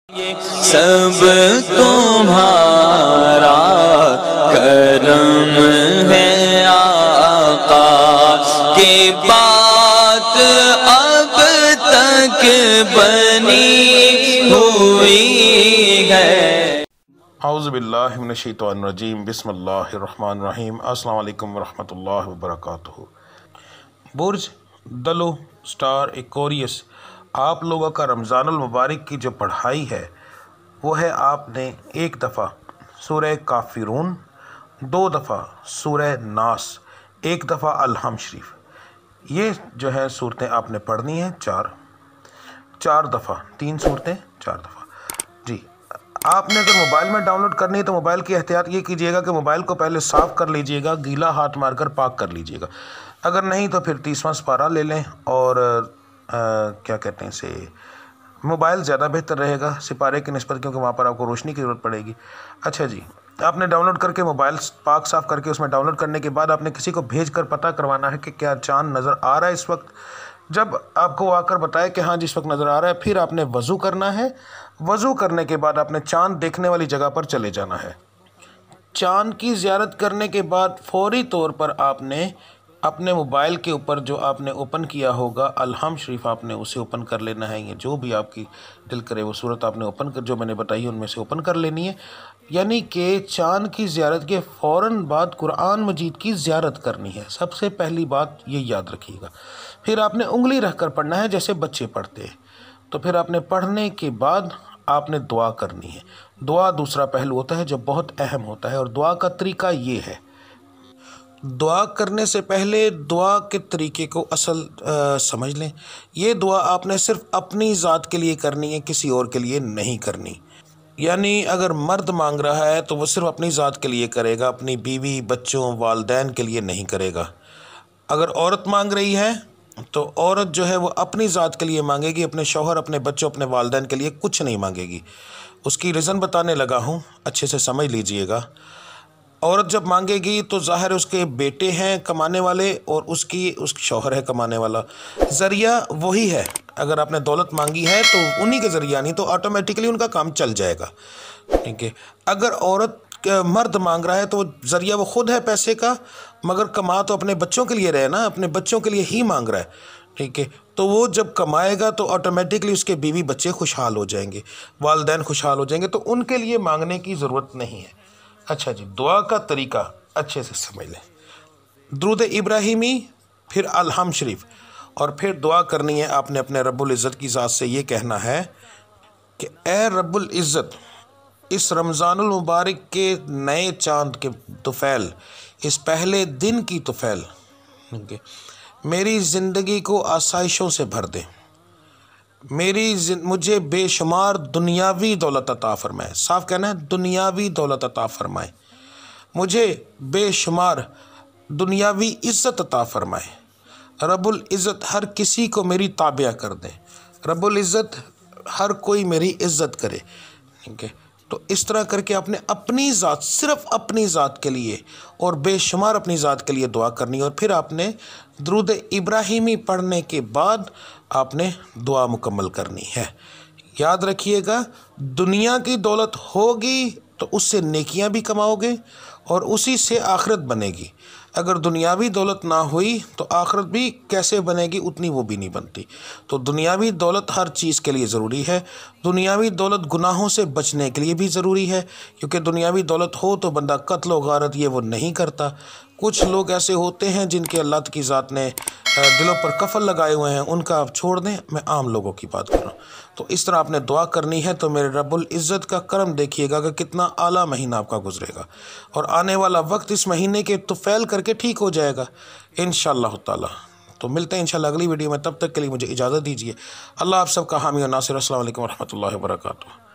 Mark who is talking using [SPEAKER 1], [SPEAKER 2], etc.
[SPEAKER 1] سب تمہارا کرم ہے آقا کی بات اب تک بنی ہوئی ہے۔
[SPEAKER 2] اعوذ باللہ من الشیطان الرجیم، بسم اللہ الرحمن الرحیم۔ السلام علیکم ورحمۃ اللہ وبرکاتہ۔ برج دلو سٹار ایکوریس، آپ لوگوں کا رمضان المبارک کی جو پڑھائی ہے وہ ہے آپ نے ایک دفعہ سورہ کافرون، 2 دفعہ سورہ ناس، 1 دفعہ الحم شریف، یہ جو ہے صورتیں آپ نے پڑھنی ہیں چار دفعہ، 3 صورتیں 4 دفعہ۔ جی، آپ نے اگر موبائل میں ڈاؤن لوڈ کرنی ہے تو موبائل کی احتیاط یہ کیجیے گا کہ موبائل کو پہلے صاف کر لیجیے گا، گیلا ہاتھ مار کر پاک کر لیجیے گا۔ اگر نہیں تو پھر 30واں سپارہ لے لیں، اور کیا کہتے ہیں اسے، موبائل زیادہ بہتر رہے گا سپارے کی نسبت، کیونکہ وہاں پر آپ کو روشنی کی ضرورت پڑے گی۔ اچھا جی، آپ نے ڈاؤن لوڈ کر کے موبائل پاک صاف کر کے اس میں ڈاؤن لوڈ کرنے کے بعد آپ نے کسی کو بھیج کر پتہ کروانا ہے کہ کیا چاند نظر آ رہا ہے اس وقت۔ جب آپ کو آ کر بتائے کہ ہاں جس وقت نظر آ رہا ہے، پھر آپ نے وضو کرنا ہے۔ وضو کرنے کے بعد آپ نے چاند دیکھنے والی جگہ پر چلے جانا ہے۔ چاند کی زیارت کرنے کے بعد فوری طور پر آپ نے اپنے موبائل کے اوپر جو آپ نے اوپن کیا ہوگا الحم شریف، آپ نے اسے اوپن کر لینا ہے۔ یہ جو بھی آپ کی دل کرے وہ صورت آپ نے اوپن کر، جو میں نے بتائی ان میں سے اوپن کر لینی ہے۔ یعنی کہ چاند کی زیارت کے فوراً بعد قرآن مجید کی زیارت کرنی ہے، سب سے پہلی بات یہ یاد رکھیے گا۔ پھر آپ نے انگلی رکھ کر پڑھنا ہے جیسے بچے پڑھتے ہیں۔ تو پھر آپ نے پڑھنے کے بعد آپ نے دعا کرنی ہے۔ دعا دوسرا پہلو ہوتا ہے جو بہت اہم ہوتا ہے، اور دعا کا طریقہ یہ ہے۔ دعا کرنے سے پہلے دعا کے طریقے کو اصل سمجھ لیں۔ یہ دعا آپ نے صرف اپنی ذات کے لیے کرنی ہے، کسی اور کے لیے نہیں کرنی۔ یعنی اگر مرد مانگ رہا ہے تو وہ صرف اپنی ذات کے لیے کرے گا، اپنی بیوی، بچوں، والدین کے لیے نہیں کرے گا۔ اگر عورت مانگ رہی ہے تو عورت جو ہے وہ اپنی ذات کے لیے مانگے گی، اپنے شوہر، اپنے بچوں، اپنے والدین کے لیے کچھ نہیں مانگے گی۔ اس کی ریزن بتانے لگا ہوں، اچھے سے سمجھ لیجئے گا۔ عورت جب مانگے گی تو ظاہر اس کے بیٹے ہیں کمانے والے، اور اس شوہر ہے کمانے والا، ذریعہ وہی ہے۔ اگر آپ نے دولت مانگی ہے تو انہی کے ذریعہ، نہیں تو آٹومیٹکلی ان کا کام چل جائے گا، ٹھیک ہے۔ اگر مرد مانگ رہا ہے تو ذریعہ وہ خود ہے پیسے کا، مگر کما تو اپنے بچوں کے لیے رہے نا، اپنے بچوں کے لیے ہی مانگ رہا ہے، ٹھیک ہے۔ تو وہ جب کمائے گا تو آٹومیٹکلی اس کے بیوی بچے خوشحال ہو جائیں گے، والدین خوشحال ہو جائیں گے، تو ان کے لیے مانگنے کی ضرورت نہیں ہے۔ اچھا جی، دعا کا طریقہ اچھے سے سمجھ لیں۔ درود ابراہیمی، پھر الحم شریف، اور پھر دعا کرنی ہے آپ نے اپنے رب العزت کی ذات سے۔ یہ کہنا ہے کہ اے رب العزت، اس رمضان المبارک کے نئے چاند کے طفیل، اس پہلے دن کی طفیل، میری زندگی کو آسائشوں سے بھر دے، مجھے بے شمار دنیاوی دولت عطا فرمائے۔ صاف کہنا ہے، دنیاوی دولت عطا فرمائے۔ مجھے بے شمار دنیاوی عزت عطا فرمائے۔ رب العزت ہر کسی کو میری تابع کر دے، رب العزت ہر کوئی میری عزت کرے، ٹھیک ہے۔ تو اس طرح کر کے آپ نے اپنی ذات، صرف اپنی ذات کے لیے اور بے شمار اپنی ذات کے لیے دعا کرنی ہے، اور پھر آپ نے درود ابراہیمی پڑھنے کے بعد آپ نے دعا مکمل کرنی ہے۔ یاد رکھیے گا، دنیا کی دولت ہوگی تو اس سے نیکیاں بھی کماؤ گے اور اسی سے آخرت بنے گی۔ اگر دنیاوی دولت نہ ہوئی تو آخرت بھی کیسے بنے گی، اتنی وہ بھی نہیں بنتی۔ تو دنیاوی دولت ہر چیز کے لیے ضروری ہے۔ دنیاوی دولت گناہوں سے بچنے کے لیے بھی ضروری ہے، کیونکہ دنیاوی دولت ہو تو بندہ قتل و غارت یہ وہ نہیں کرتا۔ کچھ لوگ ایسے ہوتے ہیں جن کے اللہ کی ذات نے دلوں پر کفل لگائے ہوئے ہیں، ان کا آپ چھوڑ دیں، میں عام لوگوں کی بات کر رہا ہوں۔ تو اس طرح آپ نے دعا کرنی ہے۔ تو میرے رب العزت کا کرم دیکھیے گا کہ کتنا اعلیٰ مہینہ آپ کا گزرے گا، اور آنے والا وقت اس مہینے کے طفیل کر کے ٹھیک ہو جائے گا انشاءاللہ تعالی۔ تو ملتے ہیں انشاءاللہ اگلی ویڈیو میں، تب تک کے لیے مجھے اجازت دیجیے۔ اللہ آپ سب کا حامی و ناصر۔ السلام علیکم ورحمۃ اللہ وبرکاتہ۔